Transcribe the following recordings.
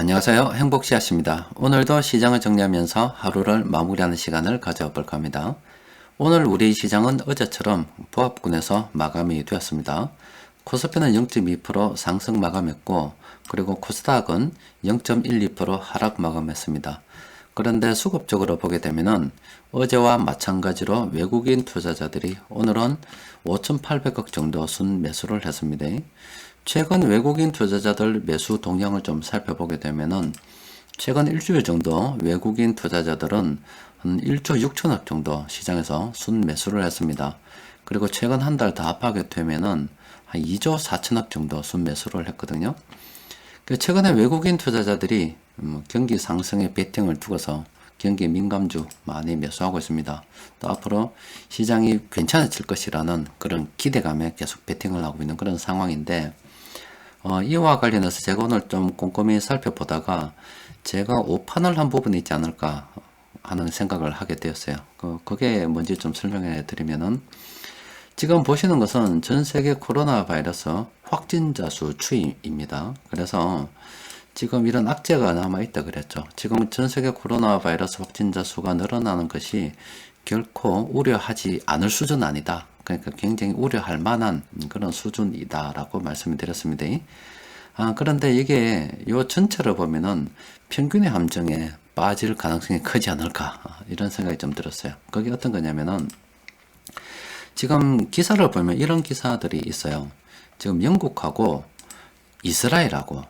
안녕하세요. 행복씨앗입니다. 오늘도 시장을 정리하면서 하루를 마무리하는 시간을 가져볼까 합니다. 오늘 우리 시장은 어제처럼 보합군에서 마감이 되었습니다. 코스피는 0.2% 상승 마감했고, 그리고 코스닥은 0.12% 하락 마감했습니다. 그런데 수급적으로 보게 되면은 어제와 마찬가지로 외국인 투자자들이 오늘은 5,800억 정도 순매수를 했습니다. 최근 외국인 투자자들 매수 동향을 좀 살펴보게 되면은 최근 일주일 정도 외국인 투자자들은 한 1조 6천억 정도 시장에서 순매수를 했습니다. 그리고 최근 한 달 더 합하게 되면은 한 2조 4천억 정도 순매수를 했거든요. 최근에 외국인 투자자들이 경기 상승에 베팅을 두고서 경기 민감주 많이 매수하고 있습니다. 또 앞으로 시장이 괜찮아질 것이라는 그런 기대감에 계속 베팅을 하고 있는 그런 상황인데, 이와 관련해서 제가 오늘 좀 꼼꼼히 살펴보다가 제가 오판을 한 부분이 있지 않을까 하는 생각을 하게 되었어요. 그게 뭔지 좀 설명해 드리면은, 지금 보시는 것은 전 세계 코로나 바이러스 확진자 수 추이입니다. 그래서 지금 이런 악재가 남아있다 그랬죠. 지금 전 세계 코로나 바이러스 확진자 수가 늘어나는 것이 결코 우려하지 않을 수준 아니다. 그러니까 굉장히 우려할 만한 그런 수준이다라고 말씀을 드렸습니다. 그런데 이게 요 전체를 보면은 평균의 함정에 빠질 가능성이 크지 않을까, 이런 생각이 좀 들었어요. 그게 어떤 거냐면은, 지금 기사를 보면 이런 기사들이 있어요. 지금 영국하고 이스라엘하고,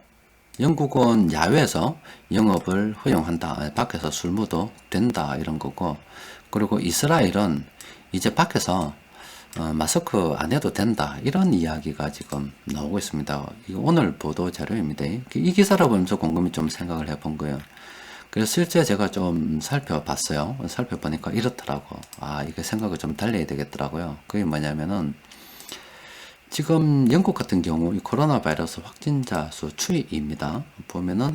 영국은 야외에서 영업을 허용한다, 밖에서 술 먹어도 된다, 이런 거고, 그리고 이스라엘은 이제 밖에서 마스크 안 해도 된다, 이런 이야기가 지금 나오고 있습니다. 이거 오늘 보도 자료입니다. 이 기사를 보면서 곰곰이 좀 생각을 해본 거예요. 그래서 실제 제가 좀 살펴봤어요. 살펴보니까 이렇더라고. 이게 생각을 좀 달려야 되겠더라고요. 그게 뭐냐면은, 지금 영국 같은 경우 이 코로나 바이러스 확진자 수 추이입니다. 보면은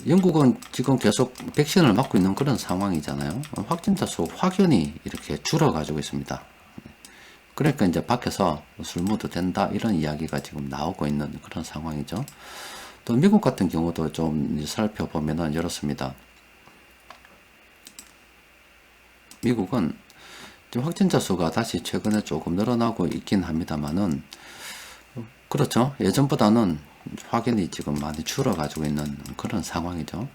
영국은 지금 계속 백신을 맞고 있는 그런 상황이잖아요. 확진자 수 확연히 이렇게 줄어가지고 있습니다. 그러니까 이제 밖에서 술 먹어도 된다, 이런 이야기가 지금 나오고 있는 그런 상황이죠. 또 미국 같은 경우도 좀 살펴보면은 이렇습니다. 미국은 지금 확진자 수가 다시 최근에 조금 늘어나고 있긴 합니다만은, 그렇죠. 예전보다는 확연히 지금 많이 줄어가지고 있는 그런 상황이죠.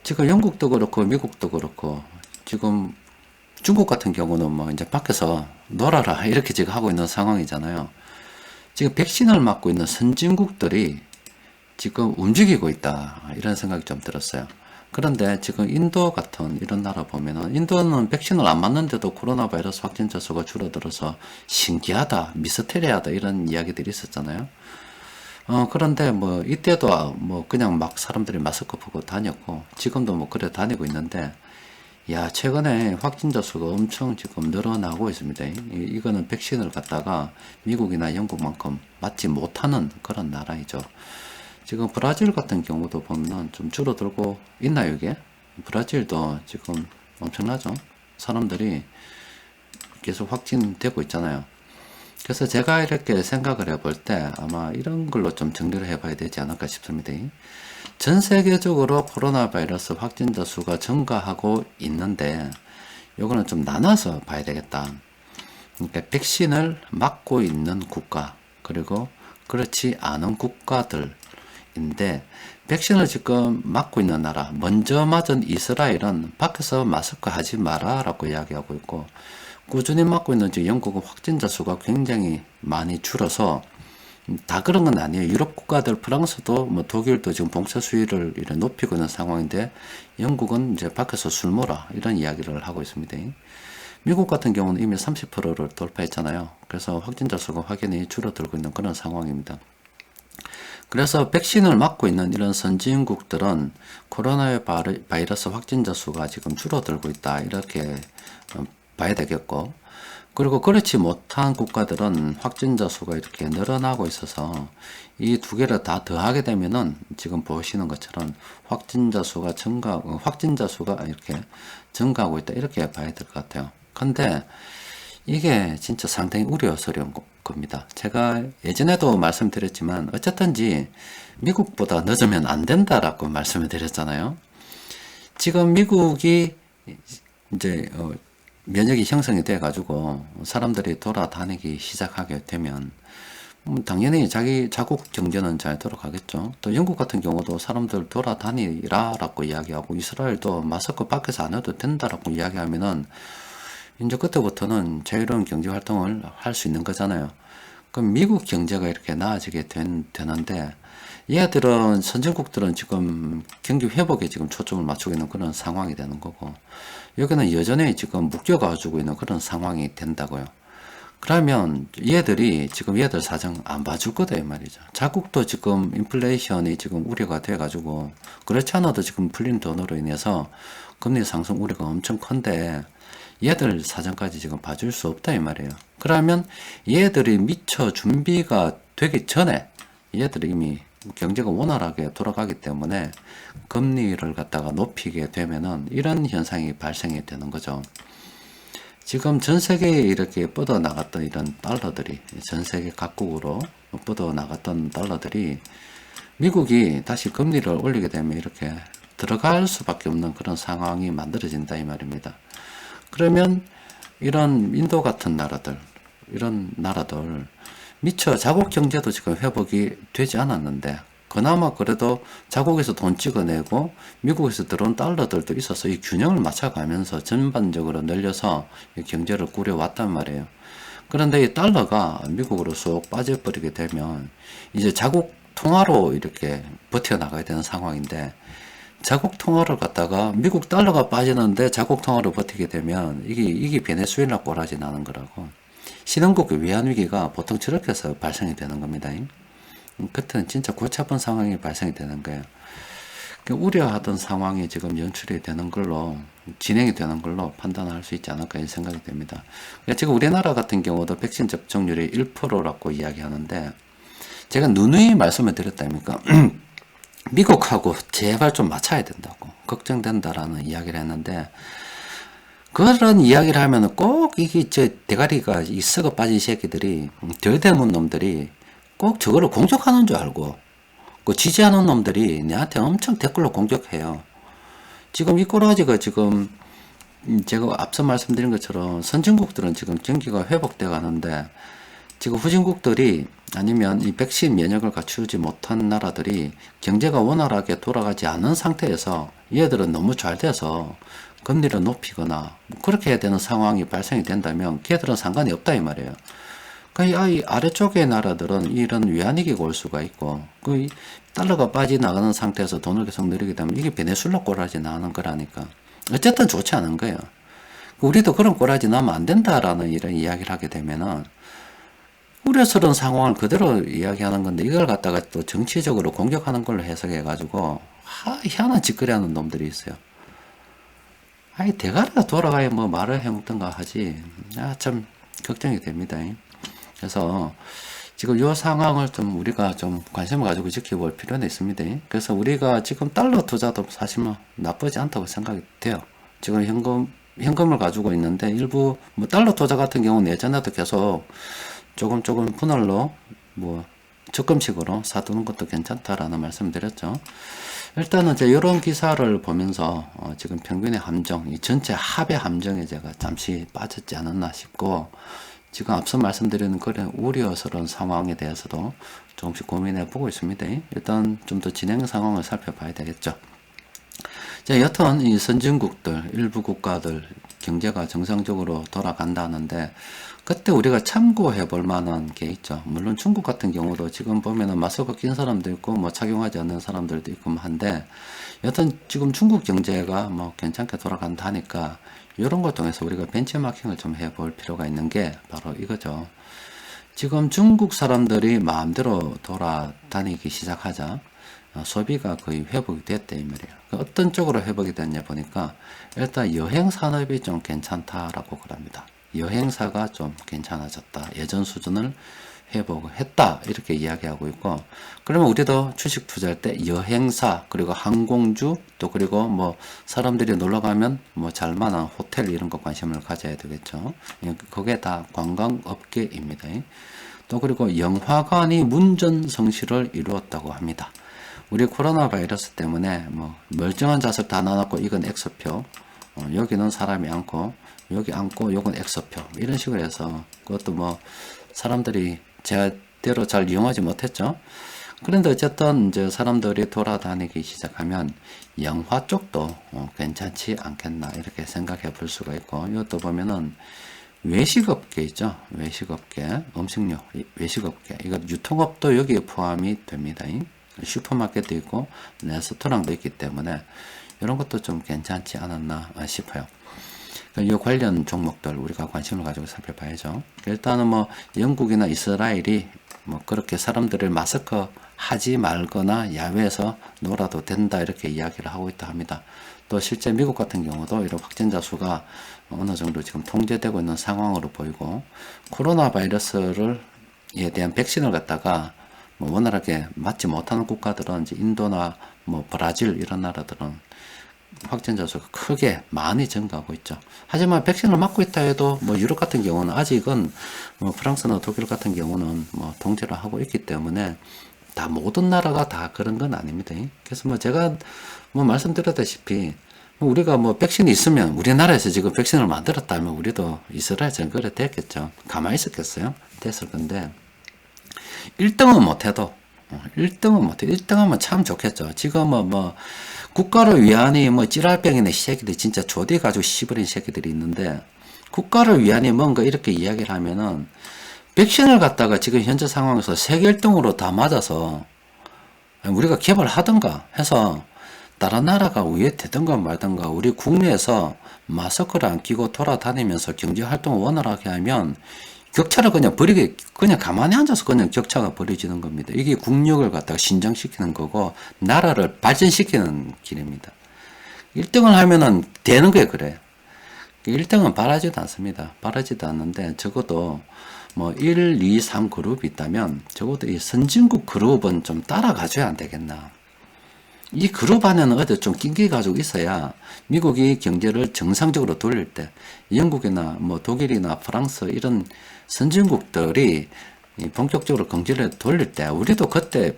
지금 영국도 그렇고 미국도 그렇고, 지금 중국 같은 경우는 뭐 이제 밖에서 놀아라, 이렇게 지금 하고 있는 상황이잖아요. 지금 백신을 맞고 있는 선진국들이 지금 움직이고 있다, 이런 생각이 좀 들었어요. 그런데 지금 인도 같은 이런 나라 보면은, 인도는 백신을 안 맞는데도 코로나 바이러스 확진자 수가 줄어들어서 신기하다, 미스테리하다, 이런 이야기들이 있었잖아요. 그런데 뭐 이때도 뭐 그냥 막 사람들이 마스크 벗고 다녔고, 지금도 뭐 그래 다니고 있는데, 최근에 확진자 수가 엄청 지금 늘어나고 있습니다. 이거는 백신을 갖다가 미국이나 영국만큼 맞지 못하는 그런 나라이죠. 지금 브라질 같은 경우도 보면 좀 줄어들고 있나요, 이게? 브라질도 지금 엄청나죠? 사람들이 계속 확진되고 있잖아요. 그래서 제가 이렇게 생각을 해볼 때 아마 이런 걸로 좀 정리를 해봐야 되지 않을까 싶습니다. 전 세계적으로 코로나 바이러스 확진자 수가 증가하고 있는데, 요거는 좀 나눠서 봐야 되겠다. 그러니까 백신을 맞고 있는 국가, 그리고 그렇지 않은 국가들인데, 백신을 지금 맞고 있는 나라, 먼저 맞은 이스라엘은 밖에서 마스크 하지 마라 라고 이야기하고 있고, 꾸준히 맞고 있는 지금 영국은 확진자 수가 굉장히 많이 줄어서, 다 그런 건 아니에요. 유럽 국가들, 프랑스도 뭐 독일도 지금 봉쇄 수위를 높이고 있는 상황인데, 영국은 이제 밖에서 술 먹어라, 이런 이야기를 하고 있습니다. 미국 같은 경우는 이미 30%를 돌파했잖아요. 그래서 확진자 수가 확연히 줄어들고 있는 그런 상황입니다. 그래서 백신을 맞고 있는 이런 선진국들은 코로나 바이러스 확진자 수가 지금 줄어들고 있다, 이렇게 봐야 되겠고, 그리고 그렇지 못한 국가들은 확진자 수가 이렇게 늘어나고 있어서 이 두 개를 다 더하게 되면은 지금 보시는 것처럼 확진자 수가 이렇게 증가하고 있다, 이렇게 봐야 될 것 같아요. 근데 이게 진짜 상당히 우려스러운 겁니다. 제가 예전에도 말씀드렸지만 어쨌든지 미국보다 늦으면 안 된다라고 말씀을 드렸잖아요. 지금 미국이 이제 면역이 형성이 돼 가지고 사람들이 돌아다니기 시작하게 되면 당연히 자기 자국 경제는 잘 돌아가겠죠. 또 영국 같은 경우도 사람들 돌아다니라라고 이야기하고 이스라엘도 마스크 밖에서 안 해도 된다라고 이야기하면은 이제 그때부터는 자유로운 경제 활동을 할 수 있는 거잖아요. 그럼 미국 경제가 이렇게 나아지게 되는데 얘들은 선진국들은 지금 경기 회복에 지금 초점을 맞추고 있는 그런 상황이 되는 거고 여기는 여전히 지금 묶여가지고 있는 그런 상황이 된다고요. 그러면 얘들이 지금 얘들 사정 안 봐줄 거다 이 말이죠. 자국도 지금 인플레이션이 지금 우려가 돼 가지고 그렇지 않아도 지금 풀린 돈으로 인해서 금리 상승 우려가 엄청 큰데 얘들 사정까지 지금 봐줄 수 없다 이 말이에요. 그러면 얘들이 미처 준비가 되기 전에 얘들이 이미 경제가 원활하게 돌아가기 때문에 금리를 갖다가 높이게 되면은 이런 현상이 발생이 되는 거죠. 지금 전 세계에 이렇게 뻗어 나갔던 이런 달러들이 전 세계 각국으로 뻗어 나갔던 달러들이 미국이 다시 금리를 올리게 되면 이렇게 들어갈 수밖에 없는 그런 상황이 만들어진다 이 말입니다. 그러면 이런 인도 같은 나라들 이런 나라들 미처 자국 경제도 지금 회복이 되지 않았는데 그나마 그래도 자국에서 돈 찍어내고 미국에서 들어온 달러들도 있어서 이 균형을 맞춰가면서 전반적으로 늘려서 경제를 꾸려왔단 말이에요. 그런데 이 달러가 미국으로 쏙 빠져버리게 되면 이제 자국 통화로 이렇게 버텨나가야 되는 상황인데 자국 통화를 갖다가 미국 달러가 빠지는데 자국 통화로 버티게 되면 이게 베네수엘라 꼬라지 나는 거라고. 신흥국 외환위기가 보통 저렇게 해서 발생이 되는 겁니다. 그때는 진짜 골치 아픈 상황이 발생이 되는 거예요. 우려하던 상황이 지금 연출이 되는 걸로 진행이 되는 걸로 판단할 수 있지 않을까 이 생각이 됩니다. 지금 우리나라 같은 경우도 백신 접종률이 1%라고 이야기하는데 제가 누누이 말씀을 드렸다니까 미국하고 제발 좀 맞춰야 된다고 걱정된다라는 이야기를 했는데 그런 이야기를 하면 꼭 이게 대가리가 이 썩어 빠진 새끼들이 덜 되는 놈들이 꼭 저거를 공격하는 줄 알고 그 지지하는 놈들이 내한테 엄청 댓글로 공격해요. 지금 이 꼬라지가 지금 제가 앞서 말씀드린 것처럼 선진국들은 지금 경기가 회복돼 가는데 지금 후진국들이 아니면 이 백신 면역을 갖추지 못한 나라들이 경제가 원활하게 돌아가지 않은 상태에서 얘들은 너무 잘 돼서 금리를 높이거나 그렇게 해야 되는 상황이 발생이 된다면 걔들은 상관이 없다 이 말이에요. 그러니까 이 아래쪽의 나라들은 이런 외환위기가 올 수가 있고 그 달러가 빠져나가는 상태에서 돈을 계속 늘리게 되면 이게 베네수엘라 꼬라지 나는 거라니까 어쨌든 좋지 않은 거예요. 우리도 그런 꼬라지 나면 안 된다라는 이런 이야기를 하게 되면은 우려스러운 상황을 그대로 이야기하는 건데 이걸 갖다가 또 정치적으로 공격하는 걸로 해석해 가지고 희한한 짓거리 하는 놈들이 있어요. 아니 대가리가 돌아가야 뭐 말을 해먹던가 하지. 참 걱정이 됩니다. 그래서 지금 이 상황을 좀 우리가 좀 관심을 가지고 지켜볼 필요는 있습니다. 그래서 우리가 지금 달러 투자도 사실 뭐 나쁘지 않다고 생각이 돼요. 지금 현금을 가지고 있는데 일부 뭐 달러 투자 같은 경우는 예전에도 계속 조금 분할로 뭐 적금식으로 사두는 것도 괜찮다라는 말씀을 드렸죠. 일단은 이제 이런 기사를 보면서 지금 평균의 함정, 이 전체 합의 함정에 제가 잠시 빠졌지 않았나 싶고 지금 앞서 말씀드리는 그런 우려스러운 상황에 대해서도 조금씩 고민해 보고 있습니다. 일단 좀 더 진행 상황을 살펴봐야 되겠죠. 자, 여튼 이 선진국들, 일부 국가들 경제가 정상적으로 돌아간다는데 그때 우리가 참고해 볼 만한 게 있죠. 물론 중국 같은 경우도 지금 보면은 마스크 낀 사람도 있고 뭐 착용하지 않는 사람들도 있고 한데 여튼 지금 중국 경제가 뭐 괜찮게 돌아간다니까 이런 걸 통해서 우리가 벤치마킹을 좀 해볼 필요가 있는 게 바로 이거죠. 지금 중국 사람들이 마음대로 돌아다니기 시작하자 소비가 거의 회복이 됐다 이 말이에요. 어떤 쪽으로 회복이 됐냐 보니까 일단 여행 산업이 좀 괜찮다라고 그럽니다. 여행사가 좀 괜찮아졌다. 예전 수준을 회복했다. 이렇게 이야기하고 있고 그러면 우리도 주식 투자할 때 여행사 그리고 항공주 또 그리고 뭐 사람들이 놀러 가면 뭐 잘만한 호텔 이런 거 관심을 가져야 되겠죠. 그게 다 관광업계입니다. 또 그리고 영화관이 문전성시를 이루었다고 합니다. 우리 코로나 바이러스 때문에 뭐 멀쩡한 좌석 다 나눠놓고 이건 X표, 여기는 사람이 앉고 여기 앉고 요건 X표 이런 식으로 해서 그것도 뭐 사람들이 제대로 잘 이용하지 못했죠. 그런데 어쨌든 이제 사람들이 돌아다니기 시작하면 영화 쪽도 괜찮지 않겠나 이렇게 생각해 볼 수가 있고, 이것도 보면은 외식업계 있죠. 외식업계, 음식료, 외식업계, 이거 유통업도 여기에 포함이 됩니다. 슈퍼마켓도 있고 레스토랑도 있기 때문에 이런 것도 좀 괜찮지 않았나 싶어요. 이 관련 종목들 우리가 관심을 가지고 살펴봐야죠. 일단은 뭐 영국이나 이스라엘이 뭐 그렇게 사람들을 마스크 하지 말거나 야외에서 놀아도 된다 이렇게 이야기를 하고 있다 합니다. 또 실제 미국 같은 경우도 이런 확진자 수가 어느 정도 지금 통제되고 있는 상황으로 보이고, 코로나 바이러스를 에 대한 백신을 갖다가 뭐 원활하게 맞지 못하는 국가들은 이제 인도나 뭐 브라질 이런 나라들은 확진자 수가 크게 많이 증가하고 있죠. 하지만 백신을 맞고 있다 해도 뭐 유럽 같은 경우는 아직은 뭐 프랑스나 독일 같은 경우는 뭐 통제를 하고 있기 때문에 다 모든 나라가 다 그런 건 아닙니다. 그래서 뭐 제가 뭐 말씀드렸다시피 우리가 뭐 백신이 있으면 우리나라에서 지금 백신을 만들었다면 우리도 이스라엘처럼 그래 됐겠죠. 가만히 있었겠어요? 됐을 건데 1등은 못해도 1등하면 참 좋겠죠. 지금은 뭐 국가를 위하니 뭐 찌랄병이네 새끼들 진짜 조대 가지고 씹어린 새끼들이 있는데, 국가를 위하니 뭔가 이렇게 이야기를 하면은 백신을 갖다가 지금 현재 상황에서 세계 1등으로 다 맞아서 우리가 개발하든가 해서 다른 나라가 위에 되든가 말든가 우리 국내에서 마스크를 안 끼고 돌아다니면서 경제 활동을 원활하게 하면 격차를 그냥 그냥 가만히 앉아서 그냥 격차가 벌어지는 겁니다. 이게 국력을 갖다가 신장시키는 거고 나라를 발전시키는 길입니다. 1등을 하면은 되는 거예요, 그래. 1등은 바라지도 않습니다. 바라지도 않는데 적어도 뭐 1, 2, 3 그룹이 있다면 적어도 이 선진국 그룹은 좀 따라가줘야 안 되겠나. 이 그룹 안에는 어디 좀 낑겨 가지고 있어야 미국이 경제를 정상적으로 돌릴 때, 영국이나 뭐 독일이나 프랑스 이런 선진국들이 본격적으로 경제를 돌릴 때 우리도 그때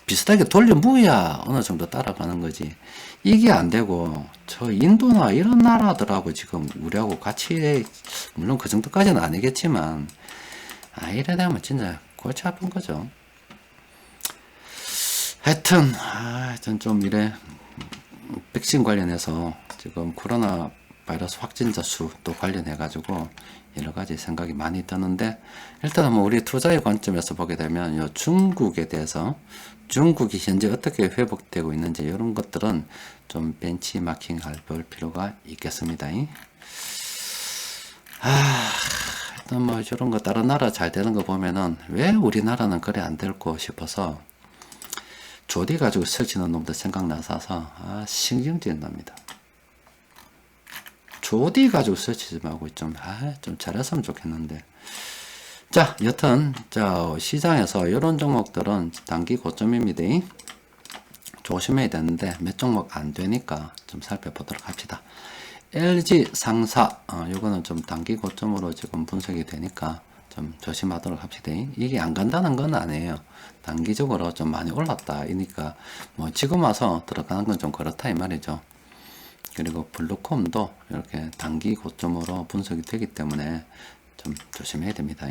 비슷하게 돌려무야 어느 정도 따라가는 거지. 이게 안 되고 저 인도나 이런 나라들하고 지금 우리하고 같이, 물론 그 정도까지는 아니겠지만 이래 되면 진짜 골치 아픈 거죠. 하여튼 전 좀 이래 백신 관련해서 지금 코로나 바이러스 확진자 수 또 관련해 가지고 여러 가지 생각이 많이 드는데, 일단은 뭐 우리 투자의 관점에서 보게 되면 요 중국에 대해서 중국이 현재 어떻게 회복되고 있는지 이런 것들은 좀 벤치마킹 할 필요가 있겠습니다. 일단 뭐 이런 거 다른 나라 잘 되는 거 보면은 왜 우리나라는 그래 안 될고 싶어서 조디 가지고 설치는 놈들 생각나서 신경질 납니다. 조디 가지고 설치지 말고 좀 잘했으면 좋겠는데. 자, 여튼 시장에서 이런 종목들은 단기 고점입니다. 조심해야 되는데 몇 종목 안 되니까 좀 살펴보도록 합시다. LG 상사, 요거는 좀 단기 고점으로 지금 분석이 되니까 좀 조심하도록 합시다. 이게 안 간다는 건 아니에요. 단기적으로 좀 많이 올랐다. 이니까 뭐 지금 와서 들어가는 건 좀 그렇다 이 말이죠. 그리고 블루콤도 이렇게 단기 고점으로 분석이 되기 때문에 좀 조심해야 됩니다.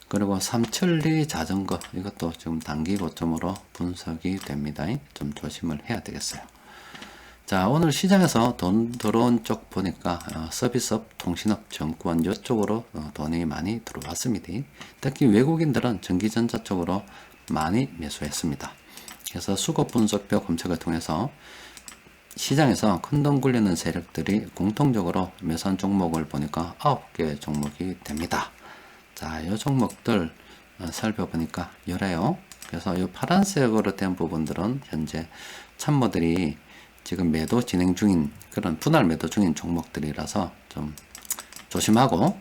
그리고 삼천리 자전거, 이것도 지금 단기 고점으로 분석이 됩니다. 좀 조심을 해야 되겠어요. 자, 오늘 시장에서 돈 들어온 쪽 보니까 서비스업, 통신업, 정권 이쪽으로 돈이 많이 들어왔습니다. 특히 외국인들은 전기전자 쪽으로 많이 매수했습니다. 그래서 수급 분석표 검색을 통해서 시장에서 큰돈 굴리는 세력들이 공통적으로 매수한 종목을 보니까 9개 종목이 됩니다. 자, 이 종목들 살펴보니까 요래요. 그래서 이 파란색으로 된 부분들은 현재 참모들이 지금 매도 진행 중인 그런 분할 매도 중인 종목들이라서 좀 조심하고,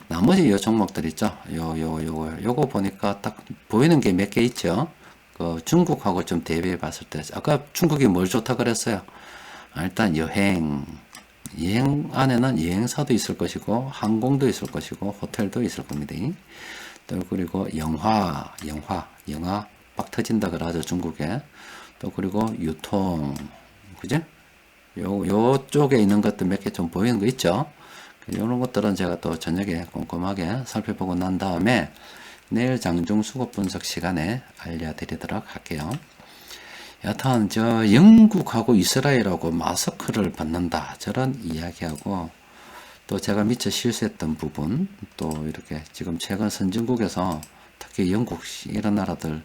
나머지 요 종목들 있죠. 요거 보니까 딱 보이는 게 몇 개 있죠. 그 중국하고 좀 대비해 봤을 때 아까 중국이 뭘 좋다 그랬어요. 일단 여행 안에는 여행사도 있을 것이고 항공도 있을 것이고 호텔도 있을 겁니다. 또 그리고 영화 빡 터진다 그러죠, 중국에. 또 그리고 유통, 그지? 요쪽에 있는 것들 몇 개 좀 보이는 거 있죠? 이런 것들은 제가 또 저녁에 꼼꼼하게 살펴보고 난 다음에 내일 장중 수급 분석 시간에 알려드리도록 할게요. 여하튼 저 영국하고 이스라엘하고 마스크를 받는다 저런 이야기하고, 또 제가 미처 실수했던 부분, 또 이렇게 지금 최근 선진국에서 특히 영국 이런 나라들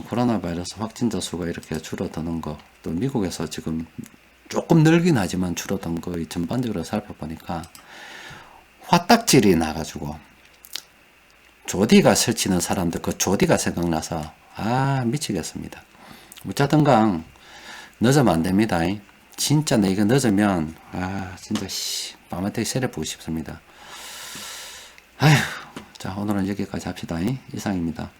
코로나 바이러스 확진자 수가 이렇게 줄어드는 거, 또 미국에서 지금 조금 늘긴 하지만 줄어든 거 전반적으로 살펴보니까 화딱질이 나가지고 조디가 설치는 사람들 그 조디가 생각나서 미치겠습니다. 어쩌든가 늦으면 안 됩니다. 진짜 내 이거 늦으면 진짜 밤한테 세려보고 싶습니다. 자, 오늘은 여기까지 합시다. 이상입니다.